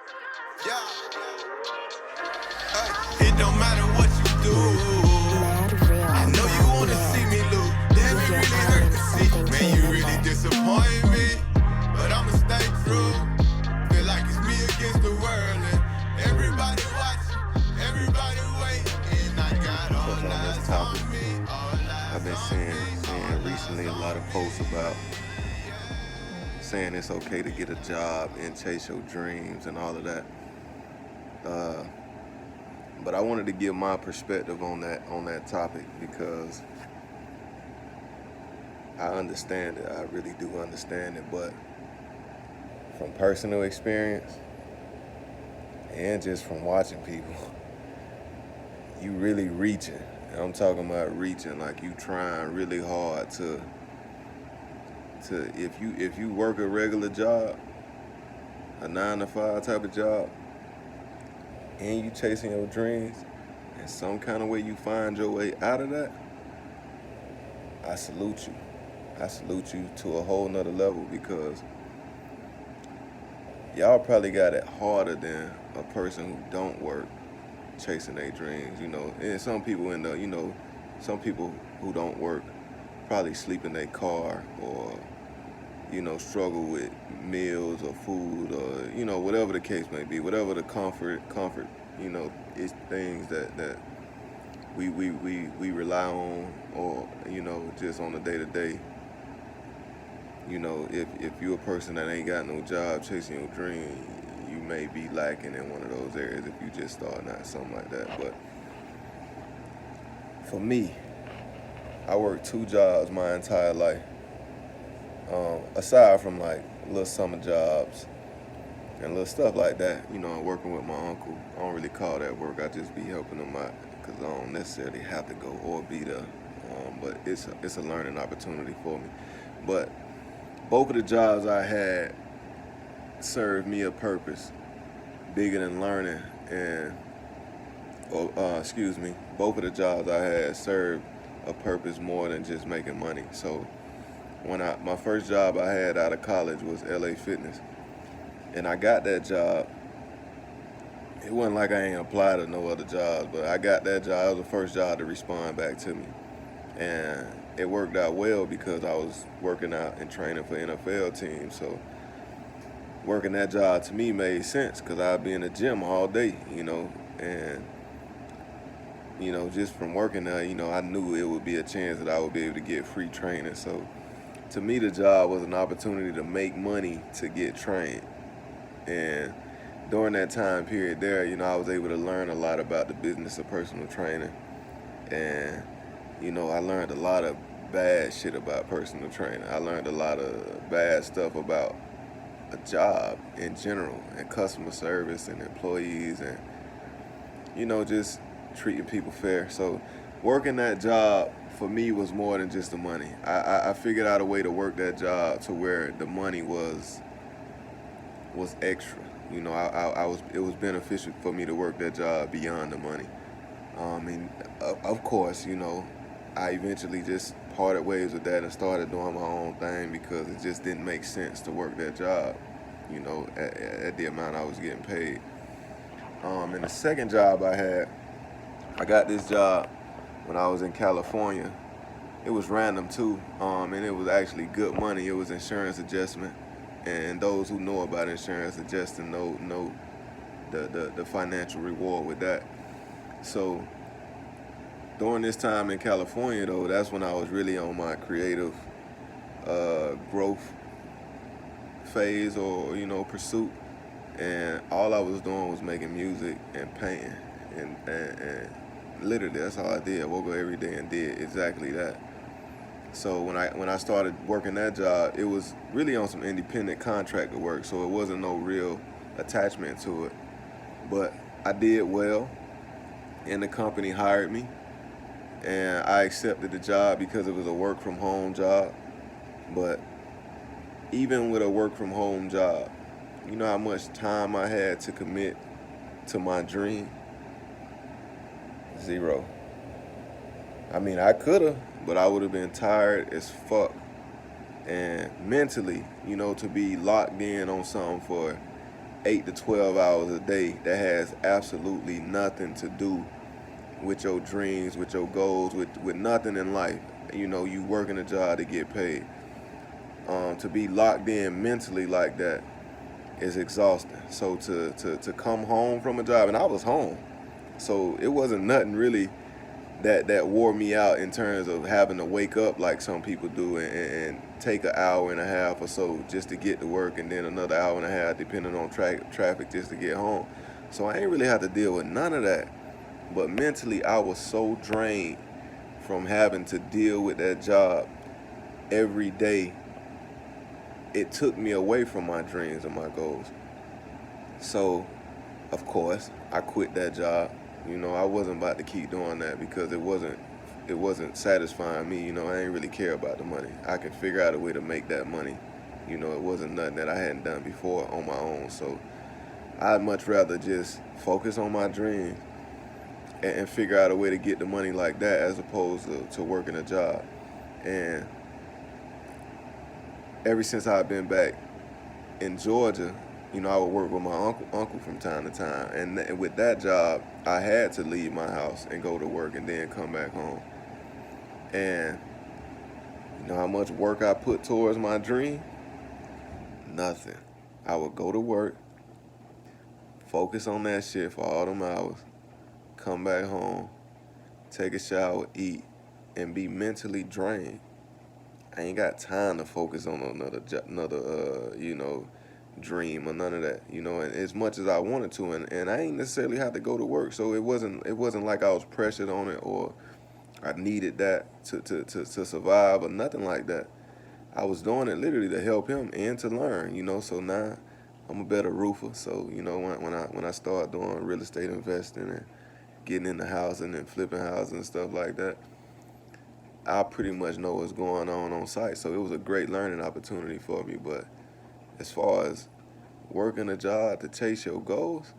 Yeah. Hey, it don't matter what you do. I know you wanna see me lose. Damn, it really hurt to see. Man, you really disappoint me. But I'ma stay true. Feel like it's me against the world. And everybody watching, everybody waiting. I got all eyes on me. I've been seeing recently a lot of posts about saying it's okay to get a job and chase your dreams and all of that. But I wanted to give my perspective on that topic because I understand it. I really do understand it, but from personal experience and just from watching people, you really reaching. And I'm talking about reaching, like you trying really hard to if you work a regular job, a 9-to-5 type of job, and you chasing your dreams, and some kind of way you find your way out of that, I salute you. I salute you to a whole nother level because y'all probably got it harder than a person who don't work chasing their dreams, And some people some people who don't work probably sleep in their car or, struggle with meals or food or, whatever the case may be, whatever the comfort, it's things that we rely on or, just on a day-to-day. If you're a person that ain't got no job chasing your dream, you may be lacking in one of those areas if you just starting out something like that. But for me, I worked 2 jobs my entire life. Aside from like little summer jobs and little stuff like that, working with my uncle. I don't really call that work. I just be helping him out because I don't necessarily have to go or be there. But it's a learning opportunity for me. But both of the jobs I had served me a purpose bigger than learning, and both of the jobs I had served a purpose more than just making money. So my first job I had out of college was LA Fitness, and I got that job. It wasn't like I ain't applied to no other jobs, but I got that job. It was the first job to respond back to me, and it worked out well because I was working out and training for NFL teams. So working that job to me made sense because I'd be in the gym all day, and just from working there, I knew it would be a chance that I would be able to get free training. So to me, the job was an opportunity to make money to get trained. And during that time period there, I was able to learn a lot about the business of personal training. And, I learned a lot of bad shit about personal training. I learned a lot of bad stuff about a job in general and customer service and employees and, just treating people fair. So working that job for me was more than just the money. I figured out a way to work that job to where the money was extra. It was beneficial for me to work that job beyond the money. And of course, I eventually just parted ways with that and started doing my own thing because it just didn't make sense to work that job, at the amount I was getting paid. And the second job I got this job when I was in California. It was random too, and it was actually good money. It was insurance adjustment, and those who know about insurance adjusting know the financial reward with that. So during this time in California, though, that's when I was really on my creative growth phase or pursuit, and all I was doing was making music and painting, and literally that's all I did. I woke up every day and did exactly that. So when I started working that job, it was really on some independent contractor work, so it wasn't no real attachment to it. But I did well, and the company hired me, and I accepted the job because it was a work from home job. But even with a work from home job, you know how much time I had to commit to my dream? 0. I mean, I could've, but I would have been tired as fuck. And mentally, to be locked in on something for 8 to 12 hours a day that has absolutely nothing to do with your dreams, with your goals, with nothing in life. You know, you working a job to get paid. To be locked in mentally like that is exhausting. So to come home from a job, and I was home, so it wasn't nothing really that wore me out in terms of having to wake up like some people do and take an hour and a half or so just to get to work, and then another hour and a half depending on traffic just to get home. So I ain't really have to deal with none of that. But mentally, I was so drained from having to deal with that job every day. It took me away from my dreams and my goals. So, of course, I quit that job. You know, I wasn't about to keep doing that because it wasn't satisfying me. You know, I ain't really care about the money. I can figure out a way to make that money. You know, it wasn't nothing that I hadn't done before on my own. So I'd much rather just focus on my dreams and figure out a way to get the money like that as opposed to working a job. And ever since I've been back in Georgia, you know, I would work with my uncle from time to time. And with that job, I had to leave my house and go to work and then come back home. And you know how much work I put towards my dream? Nothing. I would go to work, focus on that shit for all them hours, come back home, take a shower, eat, and be mentally drained. I ain't got time to focus on another dream or none of that, you know. And as much as I wanted to, and I ain't necessarily have to go to work, so it wasn't like I was pressured on it or I needed that to survive or nothing like that. I was doing it literally to help him and to learn, you know. So now I'm a better roofer. So you know, when I start doing real estate investing and getting into housing and flipping houses and stuff like that, I pretty much know what's going on site. So it was a great learning opportunity for me. But as far as working a job to chase your goals,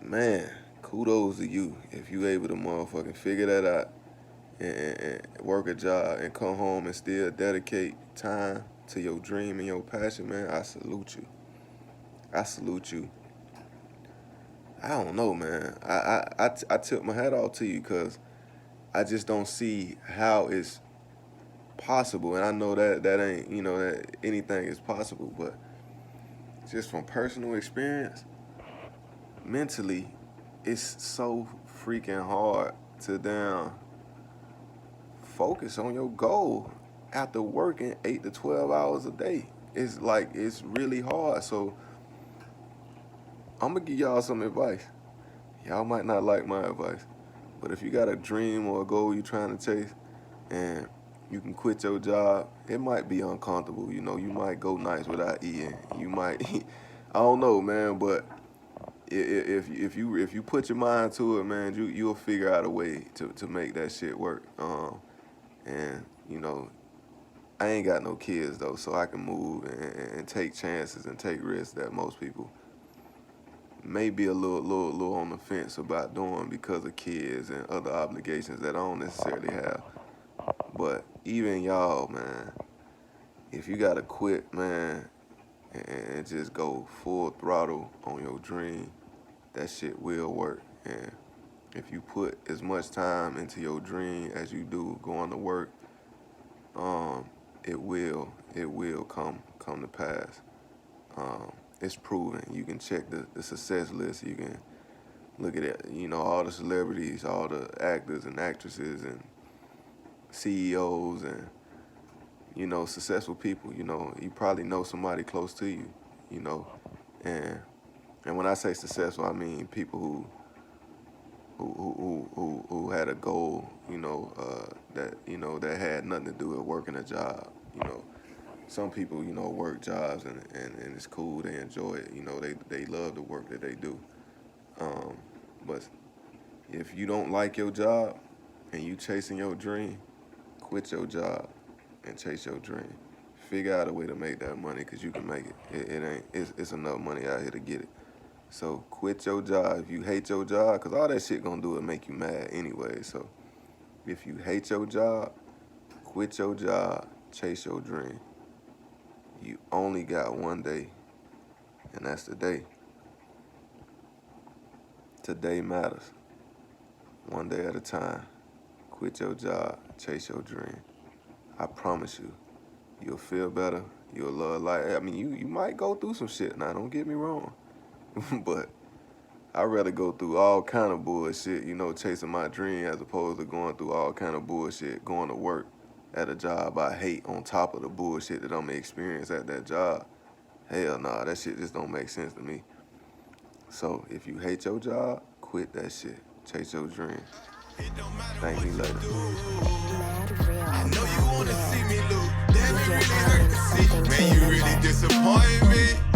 man, kudos to you if you able to motherfucking figure that out and work a job and come home and still dedicate time to your dream and your passion, man. I salute you. I salute you. I don't know, man. I tip my hat off to you because I just don't see how it's possible. And I know that ain't, you know, that anything is possible, but just from personal experience, mentally, it's so freaking hard to focus on your goal after working 8 to 12 hours a day. It's like, it's really hard. So I'm gonna give y'all some advice. Y'all might not like my advice, but if you got a dream or a goal you're trying to chase and you can quit your job, it might be uncomfortable. You know, you might go nights without eating. You might, I don't know, man, but if you put your mind to it, man, you'll figure out a way to make that shit work. And you know, I ain't got no kids though, so I can move and take chances and take risks that most people may be a little on the fence about doing because of kids and other obligations that I don't necessarily have. But even y'all, man, if you gotta quit, man, and just go full throttle on your dream, that shit will work. And if you put as much time into your dream as you do going to work, it will come to pass. It's proven. You can check the success list. You can look at it, you know, all the celebrities, all the actors and actresses and CEOs and, you know, successful people. You know, you probably know somebody close to you, you know. And when I say successful, I mean people who had a goal, you know, that had nothing to do with working a job. You know, some people, you know, work jobs and it's cool, they enjoy it, you know, they love the work that they do. But if you don't like your job and you chasing your dream, quit your job and chase your dream. Figure out a way to make that money because you can make it. It's enough money out here to get it. So quit your job if you hate your job, because all that shit gonna do is make you mad anyway. So if you hate your job, quit your job, chase your dream. You only got one day. And that's today. Today matters. One day at a time. Quit your job, chase your dream. I promise you, you'll feel better. You'll love life. I mean, you might go through some shit. Now, don't get me wrong. But I'd rather go through all kind of bullshit, you know, chasing my dream as opposed to going through all kind of bullshit, going to work at a job I hate on top of the bullshit that I'm gonna experience at that job. Hell nah, that shit just don't make sense to me. So if you hate your job, quit that shit. Chase your dream. Thank me later. I know you wanna see me lose. Damn, it really hurt to see. Man, you really disappoint me.